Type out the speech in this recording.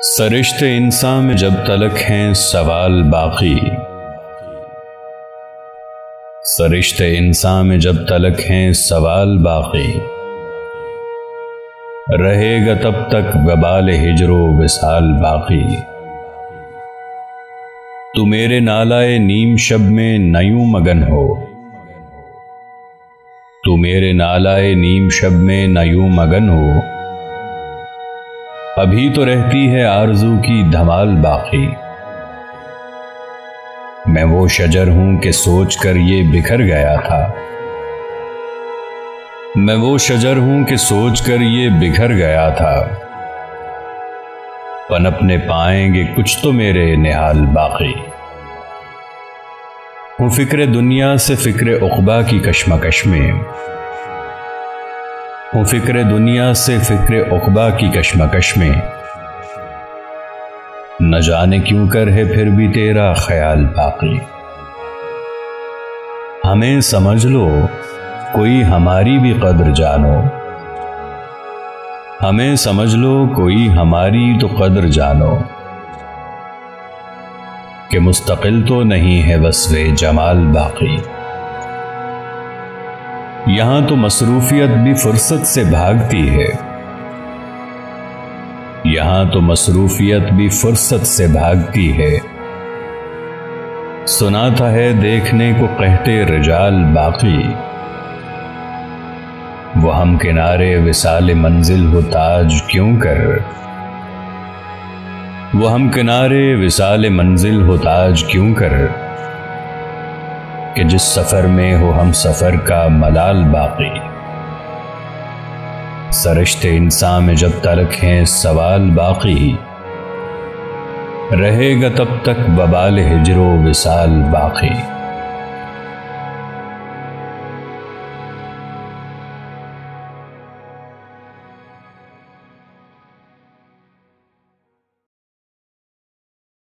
سرشت انسان میں جب تلک ہیں سوال باقی، سرشت انسان میں جب تلک ہیں سوال باقی، رہے گا تب تک وبال ہجر و وصال باقی۔ تو میرے نالائے نیم شب میں نہ یوں مگن ہو، تو میرے نالائے نیم شب میں نہ یوں مگن ہو، ابھی تو رہتی ہے آرزو کی دھمال باقی۔ میں وہ شجر ہوں کہ سوچ کر یہ بکھر گیا تھا، میں وہ شجر ہوں کہ سوچ کر یہ بکھر گیا تھا، پنپنے پائیں گے کچھ تو میرے نہال باقی۔ ہوں فکر دنیا سے فکر عقبا کی کشمکش میں، ہوں فکر دنیا سے فکر عقبا کی کشمکش میں، نہ جانے کیوں کر ہے پھر بھی تیرا خیال باقی۔ ہمیں سمجھ لو کوئی ہماری بھی قدر جانو، ہمیں سمجھ لو کوئی ہماری تو قدر جانو، کہ مستقل تو نہیں ہے وصف جمال باقی۔ یہاں تو مصروفیت بھی فرصت سے بھاگتی ہے، یہاں تو مصروفیت بھی فرصت سے بھاگتی ہے، سناتا ہے دیکھنے کو قحط رجال باقی۔ وہ ہم کنارے وصال منزل ہو تاج کیوں کر، وہ ہم کنارے وصال منزل ہو تاج کیوں کر، کہ جس سفر میں ہو ہم سفر کا ملال باقی۔ سرشت انسان میں جب تلک ہیں سوال باقی، رہے گا تب تک وبال ہجر و وصال باقی۔